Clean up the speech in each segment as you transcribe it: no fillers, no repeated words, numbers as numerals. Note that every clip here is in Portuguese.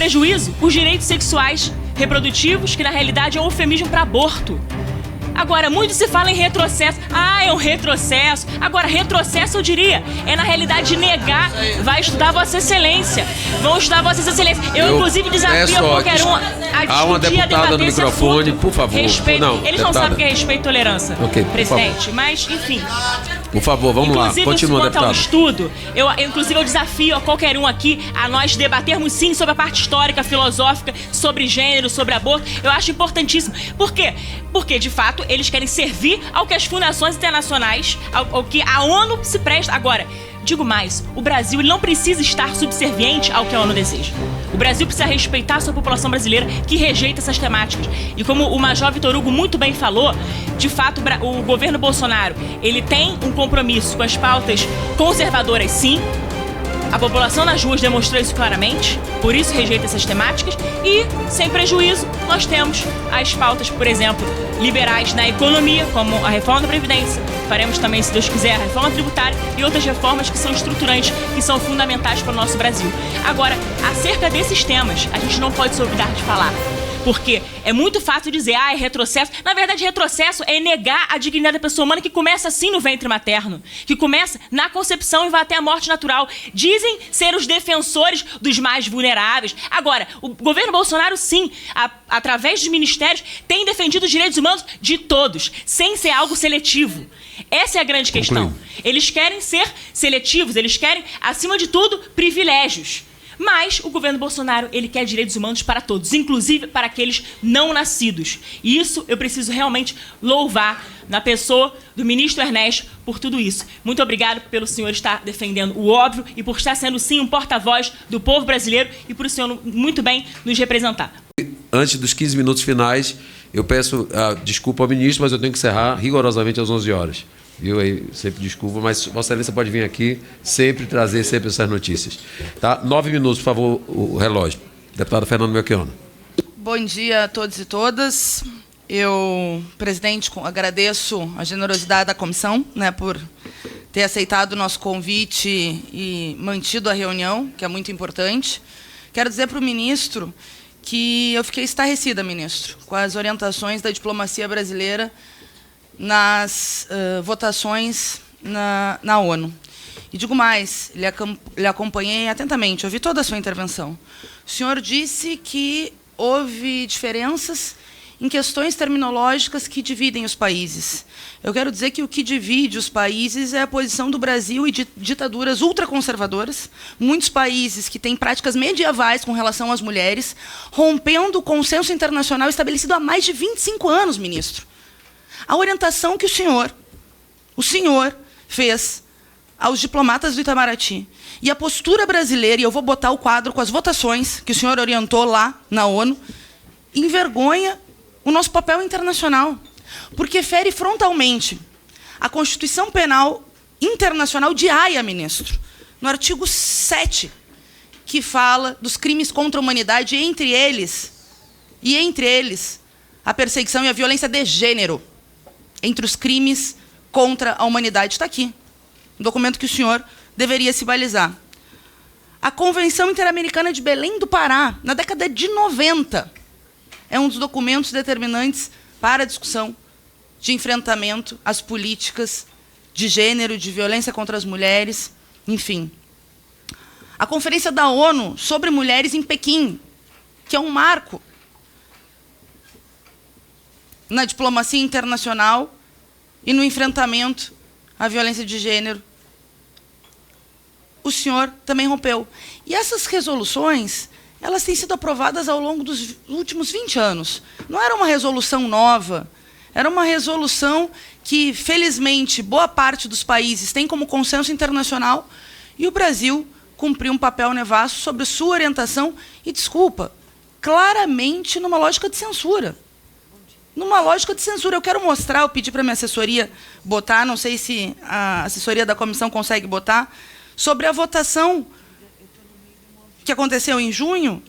prejuízo, os direitos sexuais reprodutivos, que na realidade é um eufemismo para aborto. Agora, muito se fala em retrocesso. Ah, é um retrocesso. Agora, retrocesso, eu diria, é na realidade negar. Vai estudar Vossa Excelência. Vão estudar Vossa Excelência. Eu inclusive, desafio a qualquer um a discutir, há uma deputada no microfone, por favor. Respeito. Não, eles não sabem o que é respeito e tolerância, presidente. Mas, enfim. Por favor, vamos inclusive, lá. Continua, quanto ao deputado. estudo, eu desafio a qualquer um aqui a nós debatermos, sim, sobre a parte histórica, filosófica, sobre gênero, sobre aborto. Eu acho importantíssimo. Por quê? Porque, de fato, eles querem servir ao que as fundações internacionais, ao que a ONU se presta. Agora, digo mais, o Brasil ele não precisa estar subserviente ao que a ONU deseja. O Brasil precisa respeitar a sua população brasileira que rejeita essas temáticas. E como o Major Vitor Hugo muito bem falou, de fato, o governo Bolsonaro, ele tem um compromisso com as pautas conservadoras, sim. A população nas ruas demonstrou isso claramente, por isso rejeita essas temáticas e, sem prejuízo, nós temos as pautas, por exemplo, liberais na economia, como a reforma da Previdência. Faremos também, se Deus quiser, a reforma tributária e outras reformas que são estruturantes, que são fundamentais para o nosso Brasil. Agora, acerca desses temas, a gente não pode se olvidar de falar. Porque é muito fácil dizer, é retrocesso. Na verdade, retrocesso é negar a dignidade da pessoa humana que começa assim no ventre materno. Que começa na concepção e vai até a morte natural. Dizem ser os defensores dos mais vulneráveis. Agora, o governo Bolsonaro, sim, através dos ministérios, tem defendido os direitos humanos de todos, sem ser algo seletivo. Essa é a grande questão. Eles querem ser seletivos, eles querem, acima de tudo, privilégios. Mas o governo Bolsonaro, ele quer direitos humanos para todos, inclusive para aqueles não nascidos. E isso eu preciso realmente louvar na pessoa do ministro Ernesto por tudo isso. Muito obrigado pelo senhor estar defendendo o óbvio e por estar sendo, sim, um porta-voz do povo brasileiro e por o senhor muito bem nos representar. Antes dos 15 minutos finais, eu peço desculpa ao ministro, mas eu tenho que encerrar rigorosamente às 11 horas. Viu aí, sempre desculpa, mas Vossa Excelência pode vir aqui sempre trazer sempre essas notícias. Tá? 9 minutos, por favor, o relógio. Deputado Fernando Melchiona. Bom dia a todos e todas. Eu, presidente, agradeço a generosidade da comissão, né, por ter aceitado o nosso convite e mantido a reunião, que é muito importante. Quero dizer para o ministro que eu fiquei estarrecida, ministro, com as orientações da diplomacia brasileira nas votações na ONU. E digo mais, lhe acompanhei atentamente, ouvi toda a sua intervenção. O senhor disse que houve diferenças em questões terminológicas que dividem os países. Eu quero dizer que o que divide os países é a posição do Brasil e de ditaduras ultraconservadoras, muitos países que têm práticas medievais com relação às mulheres, rompendo o consenso internacional estabelecido há mais de 25 anos, ministro. A orientação que o senhor fez aos diplomatas do Itamaraty e a postura brasileira, e eu vou botar o quadro com as votações que o senhor orientou lá na ONU, envergonha o nosso papel internacional, porque fere frontalmente a Constituição Penal Internacional de Haia, ministro, no artigo 7, que fala dos crimes contra a humanidade, e entre eles, a perseguição e a violência de gênero. Entre os crimes contra a humanidade. Está aqui, um documento que o senhor deveria se balizar. A Convenção Interamericana de Belém do Pará, na década de 90, é um dos documentos determinantes para a discussão de enfrentamento às políticas de gênero, de violência contra as mulheres, enfim. A Conferência da ONU sobre Mulheres em Pequim, que é um marco na diplomacia internacional e no enfrentamento à violência de gênero, o senhor também rompeu. E essas resoluções, elas têm sido aprovadas ao longo dos últimos 20 anos. Não era uma resolução nova, era uma resolução que, felizmente, boa parte dos países tem como consenso internacional, e o Brasil cumpriu um papel nefasto sobre sua orientação e, desculpa, claramente numa lógica de censura. Numa lógica de censura. Eu quero mostrar, eu pedi para a minha assessoria botar, não sei se a assessoria da comissão consegue botar, sobre a votação que aconteceu em junho,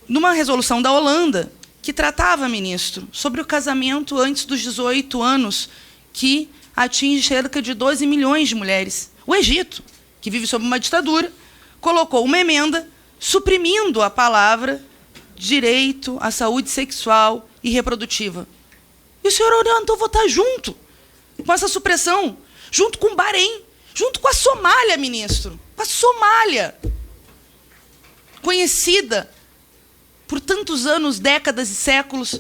numa resolução da Holanda, que tratava, ministro, sobre o casamento antes dos 18 anos, que atinge cerca de 12 milhões de mulheres. O Egito, que vive sob uma ditadura, colocou uma emenda suprimindo a palavra direito à saúde sexual e reprodutiva. E o senhor orientou votar junto com essa supressão, junto com o Bahrein, junto com a Somália, ministro. Com a Somália, conhecida por tantos anos, décadas e séculos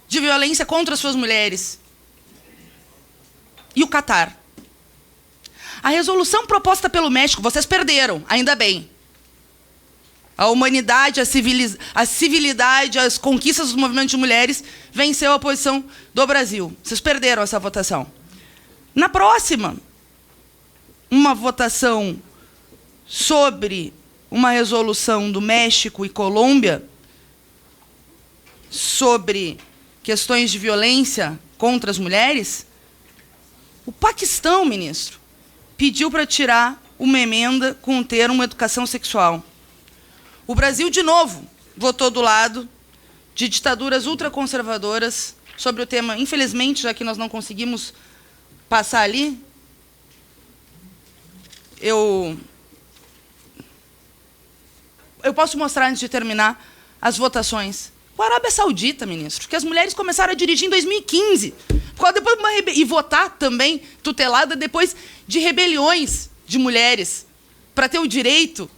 de violência contra as suas mulheres. E o Catar. A resolução proposta pelo México, vocês perderam, ainda bem. A humanidade, a civilidade, as conquistas dos movimentos de mulheres venceu a posição do Brasil. Vocês perderam essa votação. Na próxima, uma votação sobre uma resolução do México e Colômbia sobre questões de violência contra as mulheres, o Paquistão, ministro, pediu para tirar uma emenda com o termo educação sexual. O Brasil, de novo, votou do lado de ditaduras ultraconservadoras sobre o tema. Infelizmente, já que nós não conseguimos passar ali, eu posso mostrar, antes de terminar, as votações. Com a Arábia Saudita, ministro, que as mulheres começaram a dirigir em 2015, e votar também, tutelada, depois de rebeliões de mulheres, para ter o direito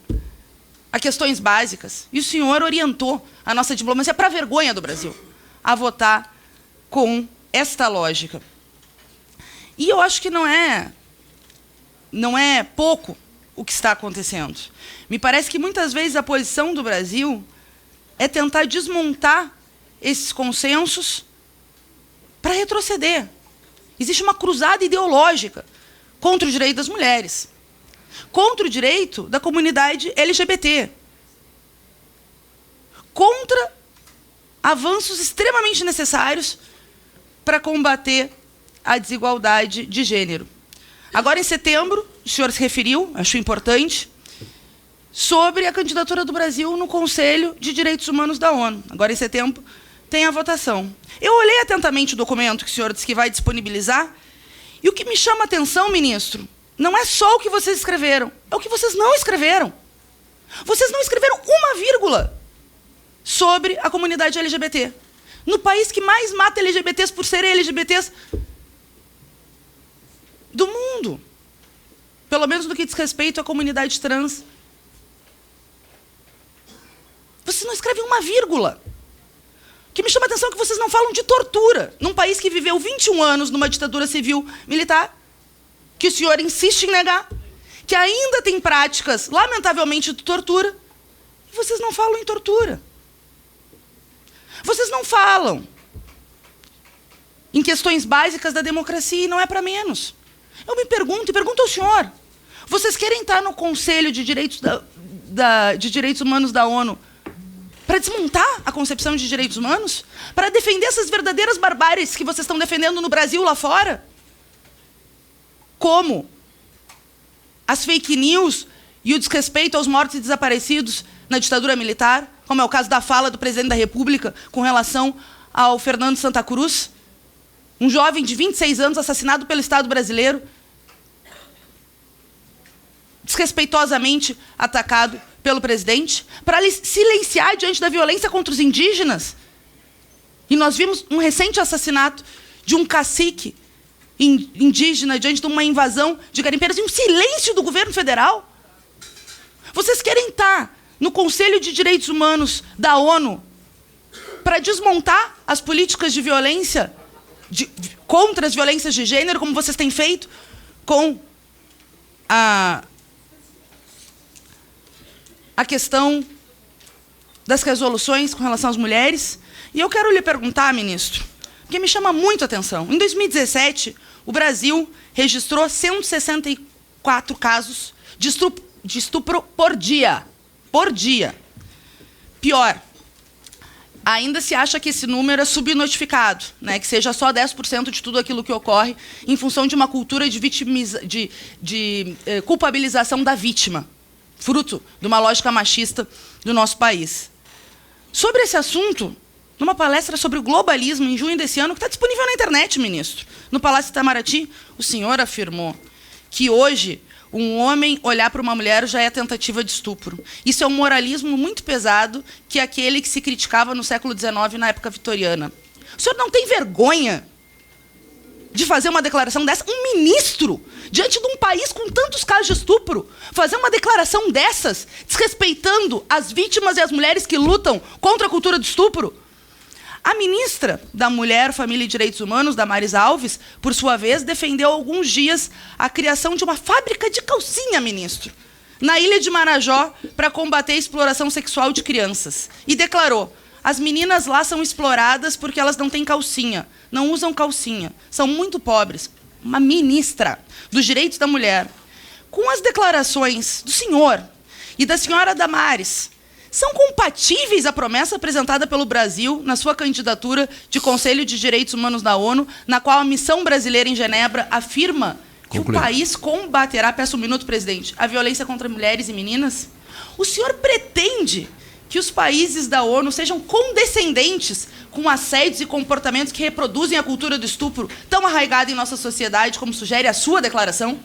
a questões básicas. E o senhor orientou a nossa diplomacia, para a vergonha do Brasil, a votar com esta lógica. E eu acho que não é pouco o que está acontecendo. Me parece que muitas vezes a posição do Brasil é tentar desmontar esses consensos para retroceder. Existe uma cruzada ideológica contra o direito das mulheres, contra o direito da comunidade LGBT, contra avanços extremamente necessários para combater a desigualdade de gênero. Agora, em setembro, o senhor se referiu, acho importante, sobre a candidatura do Brasil no Conselho de Direitos Humanos da ONU. Agora, em setembro, tem a votação. Eu olhei atentamente o documento que o senhor disse que vai disponibilizar, e o que me chama a atenção, ministro, não é só o que vocês escreveram, é o que vocês não escreveram. Vocês não escreveram uma vírgula sobre a comunidade LGBT. No país que mais mata LGBTs por serem LGBTs do mundo. Pelo menos no que diz respeito à comunidade trans. Vocês não escrevem uma vírgula. O que me chama a atenção é que vocês não falam de tortura, num país que viveu 21 anos numa ditadura civil-militar, que o senhor insiste em negar, que ainda tem práticas, lamentavelmente, de tortura, e vocês não falam em tortura. Vocês não falam em questões básicas da democracia, e não é para menos. Eu me pergunto, e pergunto ao senhor, vocês querem estar no Conselho de Direitos, de Direitos Humanos da ONU para desmontar a concepção de direitos humanos? Para defender essas verdadeiras barbáries que vocês estão defendendo no Brasil, lá fora? Como as fake news e o desrespeito aos mortos e desaparecidos na ditadura militar, como é o caso da fala do presidente da República com relação ao Fernando Santa Cruz, um jovem de 26 anos assassinado pelo Estado brasileiro, desrespeitosamente atacado pelo presidente, para silenciar diante da violência contra os indígenas. E nós vimos um recente assassinato de um cacique indígena diante de uma invasão de garimpeiros e um silêncio do governo federal. Vocês querem estar no Conselho de Direitos Humanos da ONU para desmontar as políticas de violência contra as violências de gênero, como vocês têm feito com a questão das resoluções com relação às mulheres. E eu quero lhe perguntar, ministro, porque me chama muito a atenção. Em 2017, o Brasil registrou 164 casos de estupro por dia. Por dia. Pior, ainda se acha que esse número é subnotificado, né? Que seja só 10% de tudo aquilo que ocorre em função de uma cultura de culpabilização da vítima, fruto de uma lógica machista do nosso país. Sobre esse assunto, numa palestra sobre o globalismo em junho desse ano, que está disponível na internet, ministro, no Palácio Itamaraty, o senhor afirmou que hoje um homem olhar para uma mulher já é tentativa de estupro. Isso é um moralismo muito pesado, que é aquele que se criticava no século XIX, na época vitoriana. O senhor não tem vergonha de fazer uma declaração dessa? Um ministro, diante de um país com tantos casos de estupro, fazer uma declaração dessas, desrespeitando as vítimas e as mulheres que lutam contra a cultura do estupro? A ministra da Mulher, Família e Direitos Humanos, Damares Alves, por sua vez, defendeu há alguns dias a criação de uma fábrica de calcinha, ministro, na ilha de Marajó, para combater a exploração sexual de crianças. E declarou: as meninas lá são exploradas porque elas não têm calcinha, não usam calcinha, são muito pobres. Uma ministra dos Direitos da Mulher, com as declarações do senhor e da senhora Damares, são compatíveis à promessa apresentada pelo Brasil na sua candidatura de Conselho de Direitos Humanos da ONU, na qual a missão brasileira em Genebra afirma que o país combaterá, peço um minuto, presidente, a violência contra mulheres e meninas? O senhor pretende que os países da ONU sejam condescendentes com assédios e comportamentos que reproduzem a cultura do estupro tão arraigada em nossa sociedade, como sugere a sua declaração?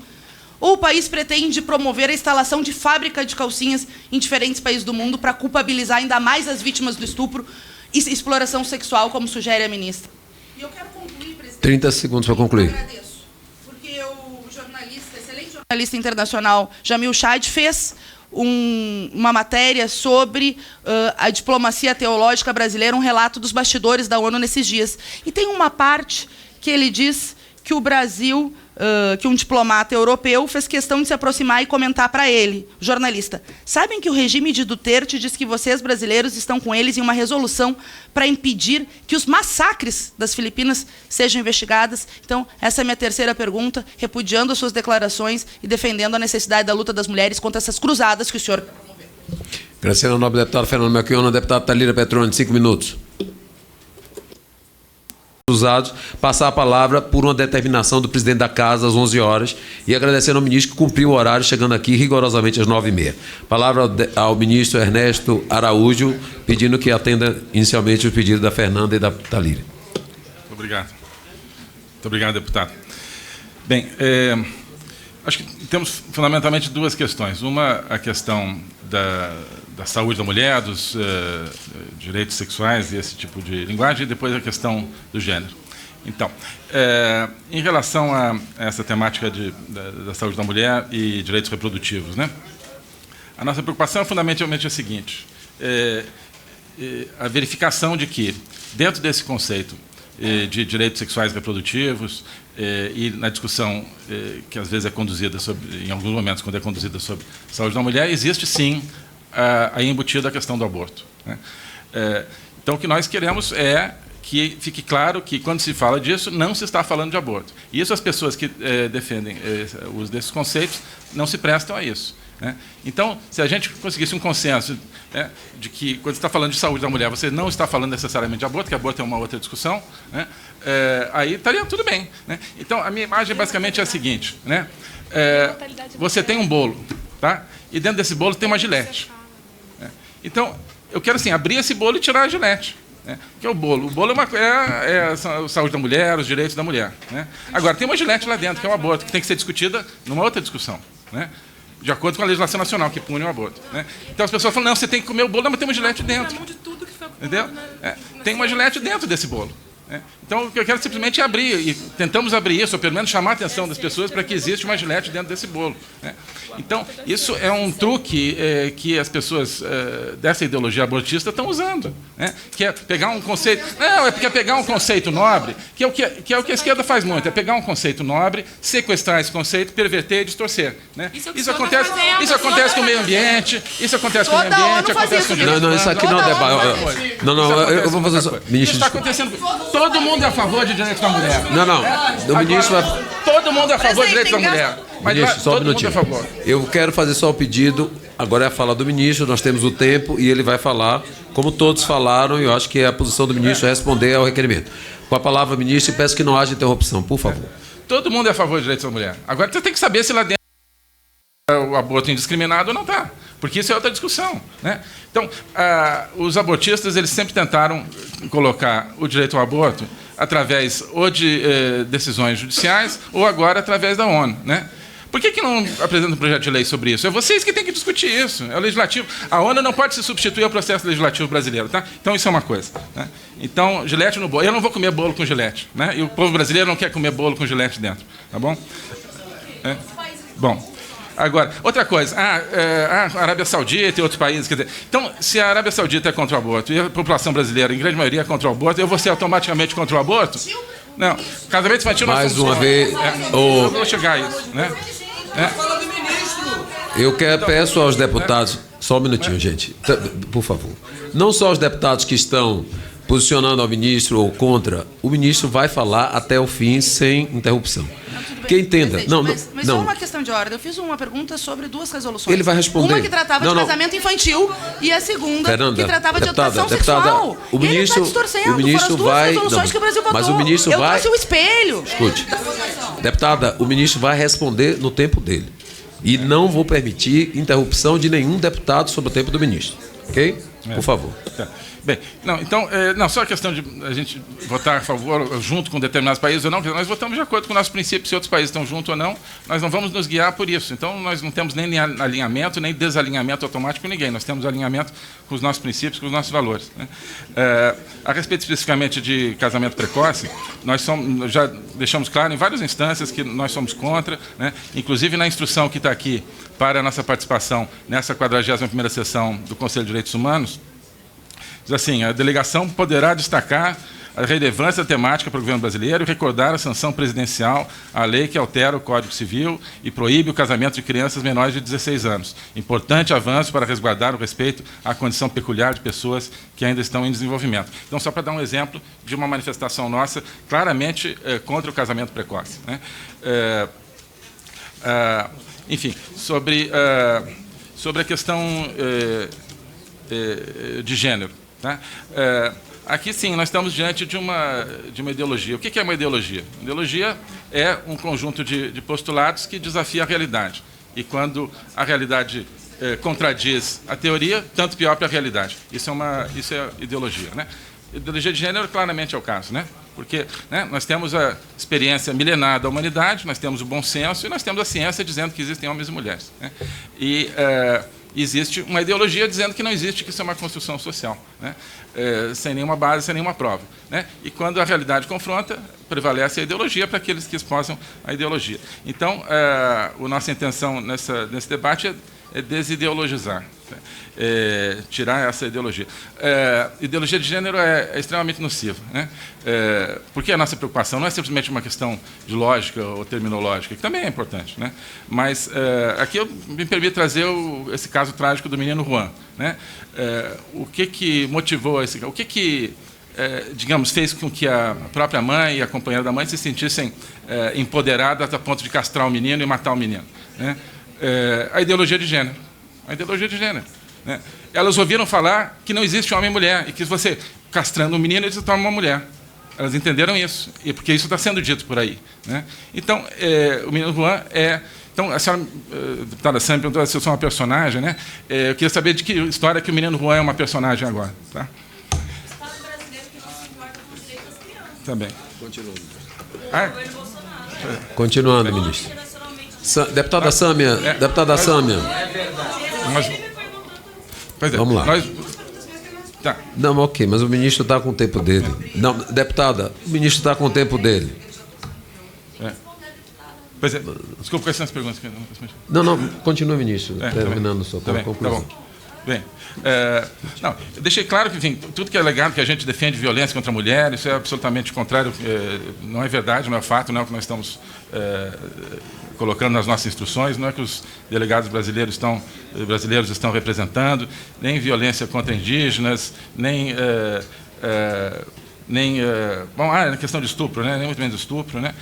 Ou o país pretende promover a instalação de fábrica de calcinhas em diferentes países do mundo para culpabilizar ainda mais as vítimas do estupro e exploração sexual, como sugere a ministra? E eu quero concluir, presidente. 30 segundos para concluir. Agradeço, porque o jornalista, excelente jornalista internacional, Jamil Chad, fez uma matéria sobre a diplomacia teológica brasileira, um relato dos bastidores da ONU nesses dias. E tem uma parte que ele diz que o Brasil, que um diplomata europeu fez questão de se aproximar e comentar para ele, o jornalista: sabem que o regime de Duterte diz que vocês, brasileiros, estão com eles em uma resolução para impedir que os massacres das Filipinas sejam investigados? Então, essa é a minha terceira pergunta, repudiando as suas declarações e defendendo a necessidade da luta das mulheres contra essas cruzadas que o senhor promoveu. Graciela, nobre deputado Fernando Melchiona, deputado Thalira Petroni, 5 minutos. Usados, passar a palavra por uma determinação do presidente da Casa às 11 horas e agradecendo ao ministro que cumpriu o horário, chegando aqui rigorosamente às 9h30. Palavra ao ministro Ernesto Araújo, pedindo que atenda inicialmente o pedido da Fernanda e da Thalira. Obrigado. Muito obrigado, deputado. Bem, acho que temos fundamentalmente duas questões. Uma, a questão da saúde da mulher, dos direitos sexuais e esse tipo de linguagem, e depois a questão do gênero. Então, em relação a essa temática da saúde da mulher e direitos reprodutivos, né? A nossa preocupação é fundamentalmente a seguinte: a verificação de que, dentro desse conceito de direitos sexuais reprodutivos, e na discussão que às vezes é conduzida em alguns momentos, quando é conduzida sobre saúde da mulher, existe sim aí embutida a questão do aborto, né? Então, o que nós queremos é que fique claro que, quando se fala disso, não se está falando de aborto. E isso, as pessoas que defendem o uso desses conceitos não se prestam a isso, né? Então, se a gente conseguisse um consenso, né, de que, quando você está falando de saúde da mulher, você não está falando necessariamente de aborto, que aborto é uma outra discussão, né, aí estaria tudo bem, né? Então, a minha imagem basicamente é a seguinte, né? Você tem um bolo, tá? E dentro desse bolo tem uma gilete, né? Então, eu quero assim, abrir esse bolo e tirar a gilete, né? Que é o bolo. O bolo é a saúde da mulher, os direitos da mulher, né? Agora, tem uma gilete lá dentro, que é o aborto, que tem que ser discutida numa outra discussão, né? De acordo com a legislação nacional, que pune o aborto, né? Então, as pessoas falam: não, você tem que comer o bolo, não, mas tem uma gilete dentro. Entendeu? Tem uma gilete dentro desse bolo, né? Então, o que eu quero simplesmente é abrir, e tentamos abrir isso, ou pelo menos chamar a atenção das pessoas para que existe uma gilete dentro desse bolo, né? Então, isso é um truque que as pessoas dessa ideologia abortista estão usando, né? Que é pegar um conceito... Não, é porque é pegar um conceito nobre, que é o que a esquerda faz muito, é pegar um conceito nobre, sequestrar esse conceito, perverter e distorcer, né? Isso acontece com o meio ambiente, isso acontece com o meio ambiente, acontece com... Não, isso aqui não é debate. Não, eu vou fazer só... Ministro, isso está acontecendo... Todo mundo é a favor de direitos da mulher. Não. O ministro vai... Todo mundo é a favor de direitos da mulher. Mas ministro, só um minutinho. Eu quero fazer só o pedido. Agora é a fala do ministro. Nós temos o tempo e ele vai falar, como todos falaram, e eu acho que é a posição do ministro responder ao requerimento. Com a palavra, ministro, e peço que não haja interrupção, por favor. Todo mundo é a favor de direitos da mulher. Agora você tem que saber se lá dentro o aborto indiscriminado ou não está, porque isso é outra discussão, né? Então, os abortistas, eles sempre tentaram colocar o direito ao aborto através ou de decisões judiciais ou agora através da ONU, né? Por que não apresentam um projeto de lei sobre isso? É vocês que têm que discutir isso. É o legislativo. A ONU não pode se substituir ao processo legislativo brasileiro, tá? Então, isso é uma coisa. Né? Então, Gillette no bolo. Eu não vou comer bolo com Gillette. Né? E o povo brasileiro não quer comer bolo com Gillette dentro. Tá bom? Bom. Agora, outra coisa. A Arábia Saudita e outros países. Quer dizer, então, se a Arábia Saudita é contra o aborto e a população brasileira, em grande maioria, é contra o aborto, eu vou ser automaticamente contra o aborto? Não. Casamento infantil... Mais uma vez... Eu vou chegar a isso. Né? Eu peço aos deputados... Só um minutinho, gente. Por favor. Não só os deputados que estão posicionando ao ministro ou contra, o ministro vai falar até o fim, sem interrupção. Que entenda. Mas só uma questão de ordem. Eu fiz uma pergunta sobre 2 resoluções. Ele vai responder. Uma que tratava de casamento infantil e a segunda que tratava de educação sexual. O ministro, ele está distorcendo. O ministro foram as 2 vai... resoluções que o Brasil votou. Mas o ministro eu vai... trouxe o espelho. Escute. Deputada, o ministro vai responder no tempo dele. E não vou permitir interrupção de nenhum deputado sobre o tempo do ministro. Ok? Por favor. Tá. Bem, não, só a questão de a gente votar a favor, junto com determinados países ou não, nós votamos de acordo com o nosso princípio, se outros países estão juntos ou não, nós não vamos nos guiar por isso. Então, nós não temos nem alinhamento, nem desalinhamento automático com ninguém, nós temos alinhamento com os nossos princípios, com os nossos valores. Né? A respeito especificamente de casamento precoce, nós já deixamos claro em várias instâncias que nós somos contra, né? Inclusive na instrução que está aqui para a nossa participação nessa 41ª sessão do Conselho de Direitos Humanos, diz assim, a delegação poderá destacar a relevância temática para o governo brasileiro e recordar a sanção presidencial à lei que altera o Código Civil e proíbe o casamento de crianças menores de 16 anos. Importante avanço para resguardar o respeito à condição peculiar de pessoas que ainda estão em desenvolvimento. Então, só para dar um exemplo de uma manifestação nossa claramente contra o casamento precoce. Né? Enfim, sobre a questão de gênero. Tá? Aqui, sim, nós estamos diante de uma ideologia. O que é uma ideologia? Ideologia é um conjunto de postulados que desafia a realidade. E quando a realidade contradiz a teoria, tanto pior para a realidade. Isso é ideologia. Né? Ideologia de gênero claramente é o caso, né? Porque nós temos a experiência milenar da humanidade, nós temos o bom senso e nós temos a ciência dizendo que existem homens e mulheres. Né? E existe uma ideologia dizendo que não existe, que isso é uma construção social, né? Sem nenhuma base, sem nenhuma prova. Né? E quando a realidade confronta, prevalece a ideologia para aqueles que esposam a ideologia. Então, a nossa intenção nesse debate é desideologizar, né? Tirar essa ideologia. Ideologia de gênero é extremamente nociva, né? Porque a nossa preocupação não é simplesmente uma questão de lógica ou terminológica, que também é importante, né? Mas aqui eu me permito trazer esse caso trágico do menino Juan. Né? O que motivou esse... O que digamos, fez com que a própria mãe e a companheira da mãe se sentissem empoderadas a ponto de castrar o menino e matar o menino? Né? A ideologia de gênero. A ideologia de gênero. Né? Elas ouviram falar que não existe homem e mulher, e que você, castrando um menino, ele se torna uma mulher. Elas entenderam isso, e porque isso está sendo dito por aí. Né? Então, o menino Juan é... Então, a senhora, deputada Sam, perguntou se eu sou uma personagem, né? Eu queria saber de que história que o menino Juan é uma personagem agora. Tá? Também. Continuando, ministro. Deputada Sâmia. Deputada Sâmia. Vamos lá. Tá. Não, ok, mas o ministro está com o tempo dele. Não, deputada, o ministro está com o tempo dele. Pois é. Desculpa, quais são as perguntas? Não, continua, ministro, terminando sua conclusão. Tá bom. Bem, não, eu deixei claro que, enfim, tudo que é alegado que a gente defende violência contra a mulher, isso é absolutamente contrário, não é verdade, não é fato, não é o que nós estamos colocando nas nossas instruções, não é que os delegados brasileiros estão representando, nem violência contra indígenas, nem na questão de estupro, né? Nem muito menos estupro, né?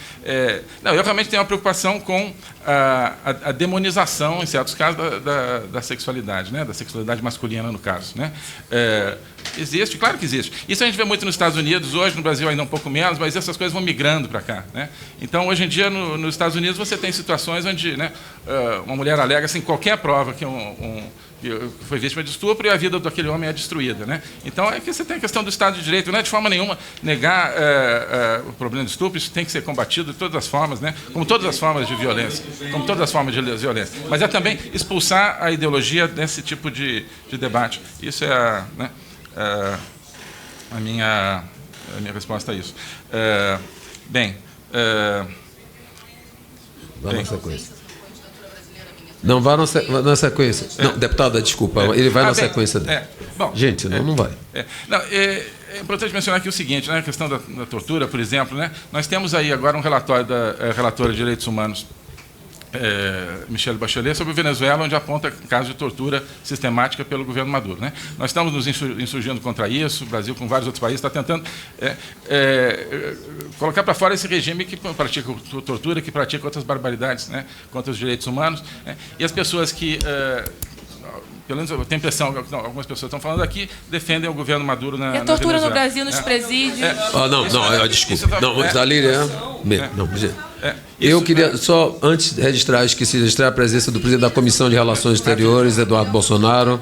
Não, eu realmente tenho uma preocupação com a demonização, em certos casos, da sexualidade, né? Da sexualidade masculina, no caso, né? Existe, claro que existe. Isso a gente vê muito nos Estados Unidos, hoje no Brasil ainda um pouco menos, mas essas coisas vão migrando para cá, né? Então, hoje em dia, nos Estados Unidos, você tem situações onde, né, uma mulher alega sem qualquer prova que que foi vítima de estupro e a vida daquele homem é destruída, né? Então, é que você tem a questão do Estado de Direito, não é de forma nenhuma vou negar o problema do estupro, isso tem que ser combatido de todas as formas, né? Como todas as formas de violência, Mas é também expulsar a ideologia desse tipo de debate. Isso é a minha resposta a isso. Vá na sequência. Não, vá na sequência. Não, deputada, desculpa, ele vai na sequência dele. Gente, senão não vai. É importante mencionar aqui o seguinte, né, a questão da tortura, por exemplo, né, nós temos aí agora um relatório da relatora de Direitos Humanos, Michelle Bachelet, sobre a Venezuela, onde aponta casos de tortura sistemática pelo governo Maduro, né? Nós estamos nos insurgindo contra isso, o Brasil, com vários outros países, está tentando colocar para fora esse regime que pratica tortura, que pratica outras barbaridades, né, contra os direitos humanos, né? E as pessoas que... pelo menos eu tenho a impressão que algumas pessoas estão falando aqui, defendem o governo Maduro na Venezuela. E a tortura no Brasil, nos presídios. Desculpa. Eu queria só, antes de registrar, esqueci de registrar a presença do presidente da Comissão de Relações Exteriores, Eduardo Bolsonaro,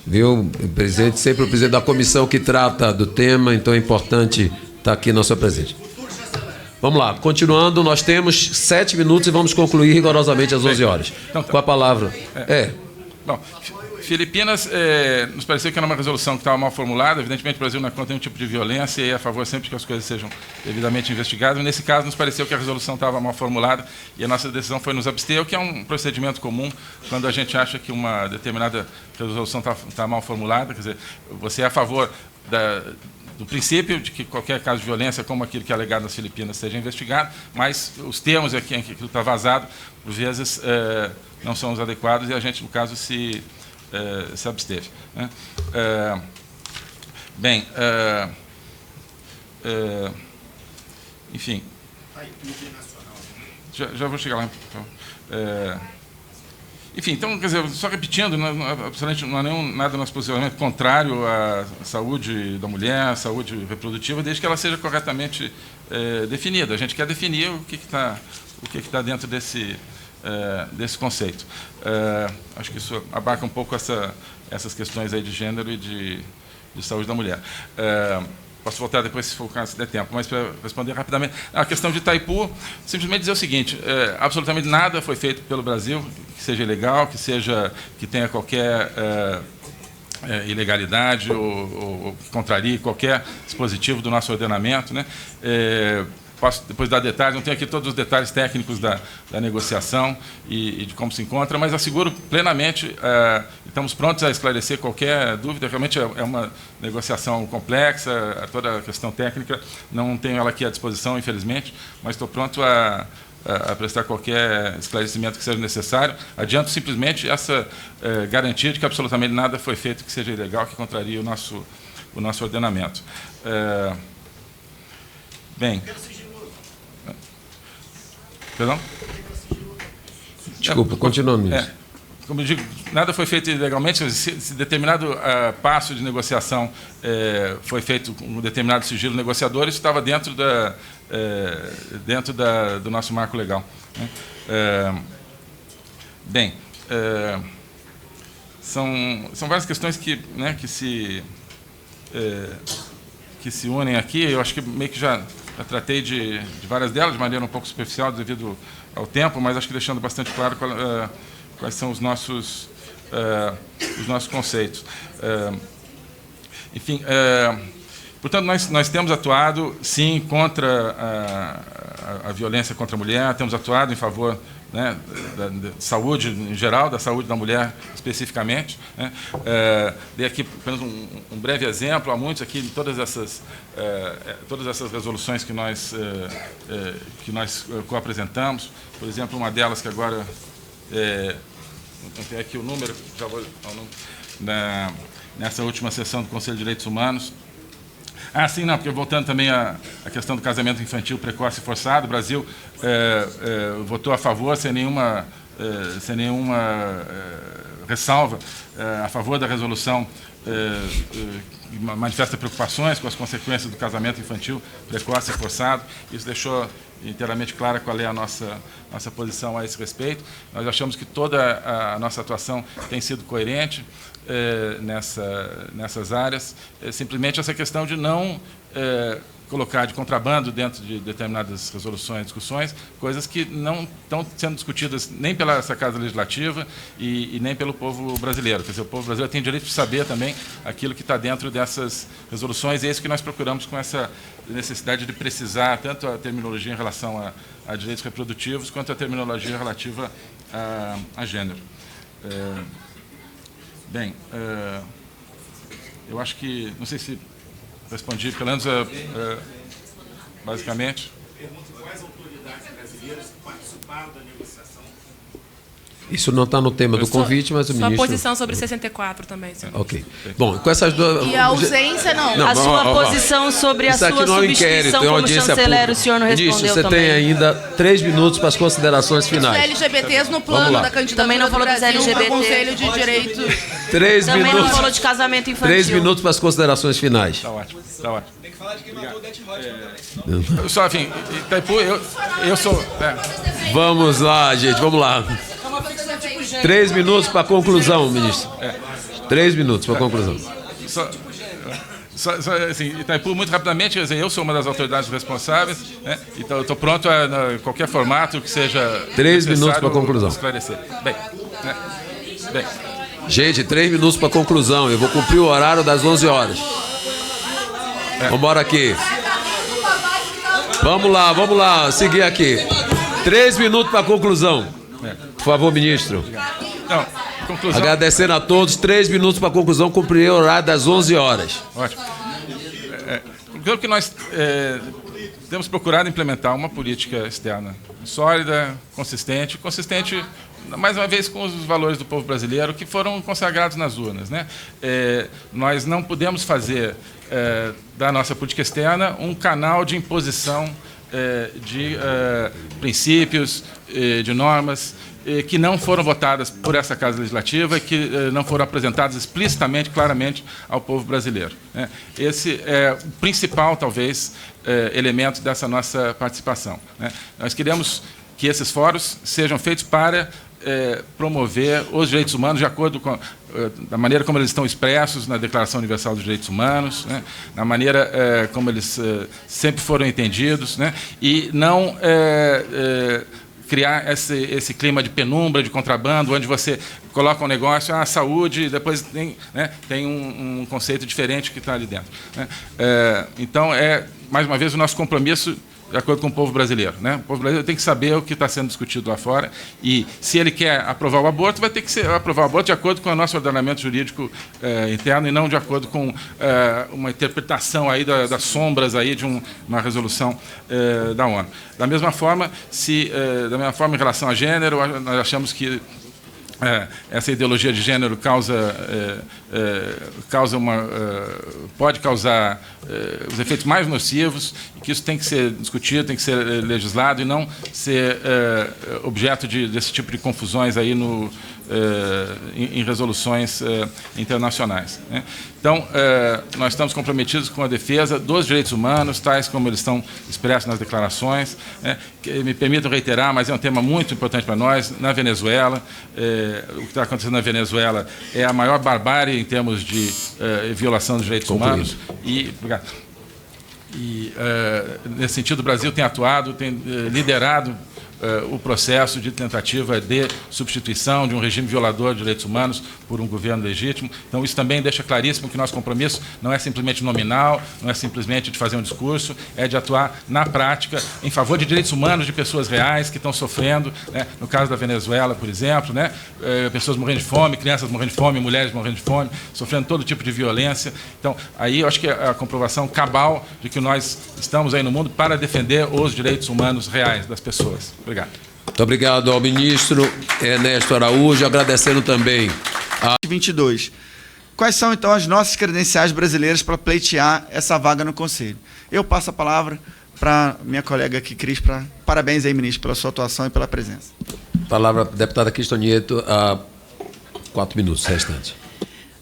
viu? Presidente, sempre o presidente da comissão que trata do tema, então é importante estar aqui na sua presença. Vamos lá, continuando, nós temos 7 minutos e vamos concluir rigorosamente às 11 horas. Com a palavra. Bom, Filipinas, nos pareceu que era uma resolução que estava mal formulada. Evidentemente, o Brasil não é contra nenhum tipo de violência e é a favor sempre que as coisas sejam devidamente investigadas. Nesse caso, nos pareceu que a resolução estava mal formulada e a nossa decisão foi nos abster, o que é um procedimento comum quando a gente acha que uma determinada resolução está mal formulada. Quer dizer, você é a favor do princípio de que qualquer caso de violência, como aquilo que é alegado nas Filipinas, seja investigado, mas os termos aqui em que aquilo está vazado, por vezes, não são os adequados e a gente, no caso, se absteve, né? Enfim, já vou chegar lá. Enfim, então, quer dizer, só repetindo, não há nada no nosso posicionamento contrário à saúde da mulher, à saúde reprodutiva, desde que ela seja corretamente definida. A gente quer definir o que está dentro desse conceito. Acho que isso abarca um pouco essas questões aí de gênero e de saúde da mulher. Posso voltar depois, se for o caso, se der tempo, mas para responder rapidamente. A questão de Itaipu, simplesmente dizer o seguinte, absolutamente nada foi feito pelo Brasil que seja ilegal, que tenha qualquer ilegalidade ou que contrarie qualquer dispositivo do nosso ordenamento, né? Posso depois dar detalhes, não tenho aqui todos os detalhes técnicos da negociação e de como se encontra, mas asseguro plenamente, estamos prontos a esclarecer qualquer dúvida. Realmente é uma negociação complexa, toda a questão técnica, não tenho ela aqui à disposição, infelizmente, mas estou pronto a prestar qualquer esclarecimento que seja necessário. Adianto simplesmente essa garantia de que absolutamente nada foi feito que seja ilegal, que contraria o nosso ordenamento. Perdão? Desculpa, continuando, ministro. Como eu digo, nada foi feito ilegalmente. Se determinado passo de negociação foi feito com um determinado sigilo negociador, isso estava dentro do nosso marco legal, né? São várias questões que se unem aqui. Eu acho que meio que já tratei de várias delas, de maneira um pouco superficial devido ao tempo, mas acho que deixando bastante claro quais são os nossos conceitos. Enfim, portanto, nós temos atuado, sim, contra a violência contra a mulher, temos atuado em favor, né, da saúde em geral, da saúde da mulher especificamente, né? Dei aqui apenas um breve exemplo, há muitos aqui, todas essas resoluções que nós co-apresentamos. Por exemplo, uma delas que agora, não tenho aqui o número, já vou ao número, nessa última sessão do Conselho de Direitos Humanos. Sim, não, porque voltando também à questão do casamento infantil precoce e forçado, o Brasil votou a favor sem nenhuma ressalva a favor da resolução manifesta preocupações com as consequências do casamento infantil precoce e forçado. Isso deixou inteiramente clara qual é a nossa posição a esse respeito. Nós achamos que toda a nossa atuação tem sido coerente nessas áreas. Simplesmente essa questão de não colocar de contrabando dentro de determinadas resoluções, discussões, coisas que não estão sendo discutidas nem pela essa Casa Legislativa e nem pelo povo brasileiro. Quer dizer, o povo brasileiro tem direito de saber também aquilo que está dentro dessas resoluções, e é isso que nós procuramos com essa necessidade de precisar tanto a terminologia em relação a direitos reprodutivos, quanto a terminologia relativa a gênero. Eu acho que, não sei se respondi, pelo menos, basicamente. Pergunto quais autoridades brasileiras participaram da negociação. Isso não está no tema do convite, mas o ministro... Sua posição sobre 64 também, senhor. Ok. Bom, com essas duas... E a ausência, não. A sua posição sobre a sua substituição como chanceler, o senhor não respondeu também. Ministro, você também. tem ainda 3 minutos para as considerações Os finais. LGBTs no plano da candidatura Também não falou do dos Brasil LGBT. para o Conselho de Direitos. 3 Também minutos. não falou de casamento infantil. 3 minutos para as considerações finais. Está ótimo, está ótimo. Tem que falar de quem matou o Death Hot. Só, enfim, Itaipu, eu sou... Vamos lá, gente, vamos lá. 3 minutos para a conclusão, ministro. 3 minutos para a conclusão. Só, assim, Itaipu, muito rapidamente, quer dizer, eu sou uma das autoridades responsáveis, né? Então eu estou pronto a qualquer formato que seja 3 minutos para a conclusão. Esclarecer. Bem. Gente, 3 minutos para a conclusão. Eu vou cumprir o horário das 11 horas. Vamos embora aqui. Vamos lá, seguir aqui. 3 minutos para a conclusão. Por favor, ministro. Não, conclusão. Agradecendo a todos, 3 minutos para a conclusão, cumprir o horário das 11 horas. Ótimo. Pelo que nós temos procurado implementar uma política externa sólida, consistente, mais uma vez, com os valores do povo brasileiro que foram consagrados nas urnas, né? Nós não podemos fazer da nossa política externa um canal de imposição de princípios, de normas que não foram votadas por essa Casa Legislativa e que não foram apresentadas explicitamente, claramente, ao povo brasileiro, né? Esse é o principal, talvez, elemento dessa nossa participação, né? Nós queremos que esses fóruns sejam feitos para promover os direitos humanos de acordo com da maneira como eles estão expressos na Declaração Universal dos Direitos Humanos, né? Na maneira como eles sempre foram entendidos, né? E não criar esse clima de penumbra, de contrabando, onde você coloca um negócio, saúde, e depois tem um conceito diferente que está ali dentro, né? Então, mais uma vez, o nosso compromisso de acordo com o povo brasileiro, né? O povo brasileiro tem que saber o que está sendo discutido lá fora e, se ele quer aprovar o aborto, vai ter que aprovar o aborto de acordo com o nosso ordenamento jurídico interno e não de acordo com uma interpretação aí das sombras aí de uma resolução da ONU. Da mesma forma, em relação a gênero, nós achamos que essa ideologia de gênero pode causar os efeitos mais nocivos, e que isso tem que ser discutido, tem que ser legislado e não ser objeto desse tipo de confusões aí em resoluções internacionais, né? Então, nós estamos comprometidos com a defesa dos direitos humanos, tais como eles estão expressos nas declarações, né? Que me permitam reiterar, mas é um tema muito importante para nós, na Venezuela. O que está acontecendo na Venezuela é a maior barbárie em termos de violação dos direitos humanos. Obrigado. E, nesse sentido, o Brasil tem atuado, tem liderado o processo de tentativa de substituição de um regime violador de direitos humanos por um governo legítimo. Então, isso também deixa claríssimo que nosso compromisso não é simplesmente nominal, não é simplesmente de fazer um discurso, é de atuar na prática em favor de direitos humanos de pessoas reais que estão sofrendo, né? No caso da Venezuela, por exemplo, né? Pessoas morrendo de fome, crianças morrendo de fome, mulheres morrendo de fome, sofrendo todo tipo de violência. Então, aí eu acho que é a comprovação cabal de que nós estamos aí no mundo para defender os direitos humanos reais das pessoas. Obrigado. Muito obrigado ao ministro Ernesto Araújo, agradecendo também a 22. Quais são, então, as nossas credenciais brasileiras para pleitear essa vaga no Conselho? Eu passo a palavra para minha colega aqui, Cris, para parabéns aí, ministro, pela sua atuação e pela presença. palavra, deputada Cristo Nieto, a 4 minutos restantes.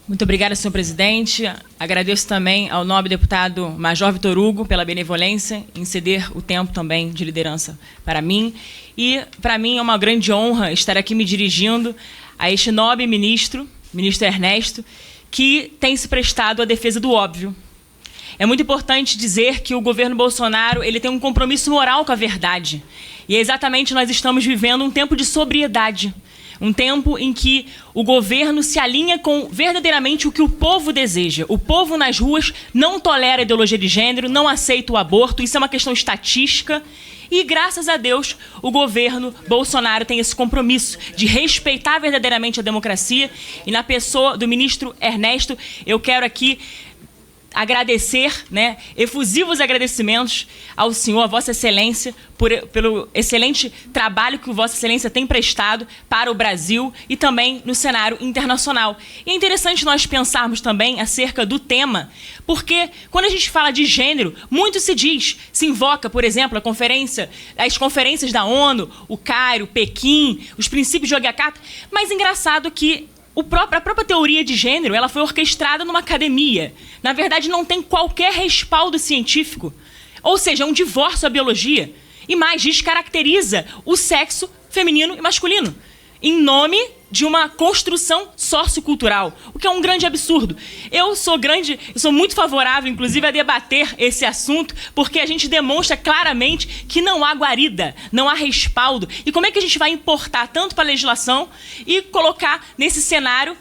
Muito obrigada, senhor presidente. Agradeço também ao nobre deputado Major Vitor Hugo pela benevolência em ceder o tempo também de liderança para mim. E, para mim, é uma grande honra estar aqui me dirigindo a este nobre ministro Ernesto, que tem se prestado à defesa do óbvio. É muito importante dizer que o governo Bolsonaro ele tem um compromisso moral com a verdade. E exatamente nós estamos vivendo um tempo de sobriedade. Um tempo em que o governo se alinha com verdadeiramente o que o povo deseja. O povo nas ruas não tolera a ideologia de gênero, não aceita o aborto, isso é uma questão estatística. E, graças a Deus, o governo Bolsonaro tem esse compromisso de respeitar verdadeiramente a democracia. E na pessoa do ministro Ernesto, eu quero aqui agradecer, efusivos agradecimentos ao senhor, a Vossa Excelência, pelo excelente trabalho que o Vossa Excelência tem prestado para o Brasil e também no cenário internacional. E é interessante nós pensarmos também acerca do tema, porque quando a gente fala de gênero, muito se invoca, por exemplo, as conferências da ONU, o Cairo, Pequim, os princípios de Yogyakarta, mas engraçado que a própria teoria de gênero ela foi orquestrada numa academia. Na verdade, não tem qualquer respaldo científico. Ou seja, é um divórcio à biologia. E mais, descaracteriza o sexo feminino e masculino, em nome de uma construção sociocultural, o que é um grande absurdo. Eu sou muito favorável, inclusive, a debater esse assunto, porque a gente demonstra claramente que não há guarida, não há respaldo. E como é que a gente vai importar tanto para a legislação e colocar nesse cenário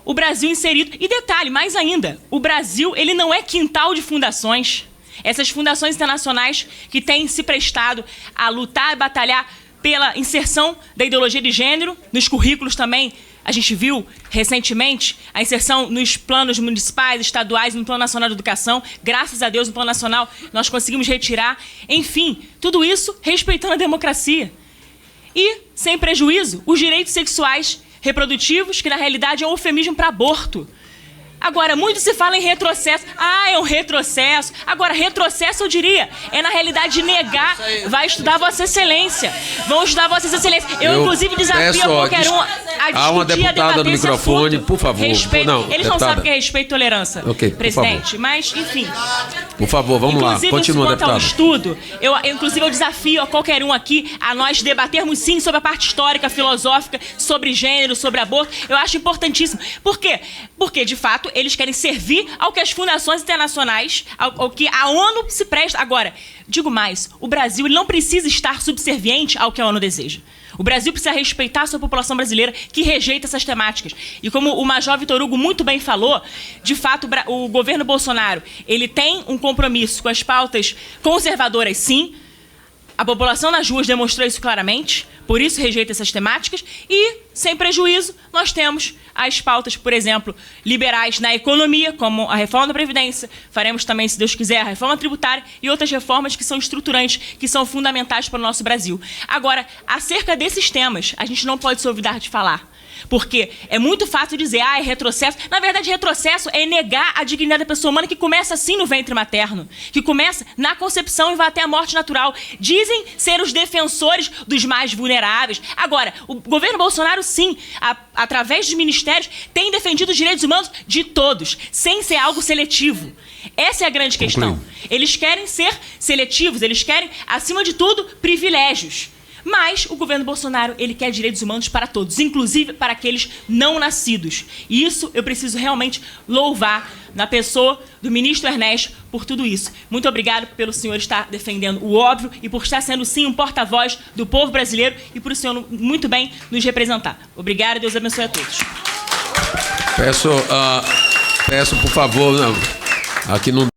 o Brasil inserido? E detalhe, mais ainda, o Brasil ele não é quintal de fundações. Essas fundações internacionais que têm se prestado a lutar e batalhar pela inserção da ideologia de gênero, nos currículos também, a gente viu recentemente a inserção nos planos municipais, estaduais, no Plano Nacional de Educação. Graças a Deus, no Plano Nacional, nós conseguimos retirar. Enfim, tudo isso respeitando a democracia. E, sem prejuízo, os direitos sexuais reprodutivos, que na realidade é um eufemismo para aborto. Agora, muito se fala em retrocesso. É um retrocesso. Agora, retrocesso, eu diria, é na realidade negar. Vai estudar Vossa Excelência. Vão estudar Vossa Excelência. Eu inclusive, desafio a qualquer um a discutir, há uma deputada no microfone, por favor. Respeito. Não, eles deputada. Não sabem o que é respeito e tolerância, presidente. Mas, enfim. Por favor, vamos lá. Continua, deputada. Ao estudo, eu desafio a qualquer um aqui a nós debatermos, sim, sobre a parte histórica, filosófica, sobre gênero, sobre aborto. Eu acho importantíssimo. Por quê? Porque, de fato, eles querem servir ao que as fundações internacionais, ao que a ONU se presta. Agora, digo mais, o Brasil ele não precisa estar subserviente ao que a ONU deseja. O Brasil precisa respeitar a sua população brasileira que rejeita essas temáticas. E como o Major Vitor Hugo muito bem falou, de fato, o governo Bolsonaro ele tem um compromisso com as pautas conservadoras, sim. A população nas ruas demonstrou isso claramente, por isso rejeita essas temáticas e, sem prejuízo, nós temos as pautas, por exemplo, liberais na economia, como a reforma da Previdência, faremos também, se Deus quiser, a reforma tributária e outras reformas que são estruturantes, que são fundamentais para o nosso Brasil. Agora, acerca desses temas, a gente não pode se olvidar de falar. Porque é muito fácil dizer, é retrocesso. Na verdade, retrocesso é negar a dignidade da pessoa humana que começa assim no ventre materno, que começa na concepção e vai até a morte natural. Dizem ser os defensores dos mais vulneráveis. Agora, o governo Bolsonaro, sim, através dos ministérios, tem defendido os direitos humanos de todos, sem ser algo seletivo. Essa é a grande questão. Eles querem ser seletivos, eles querem, acima de tudo, privilégios. Mas o governo Bolsonaro, ele quer direitos humanos para todos, inclusive para aqueles não nascidos. E isso eu preciso realmente louvar na pessoa do ministro Ernesto por tudo isso. Muito obrigado pelo senhor estar defendendo o óbvio e por estar sendo, sim, um porta-voz do povo brasileiro e por o senhor muito bem nos representar. Obrigado, Deus abençoe a todos. Peço, por favor, aqui não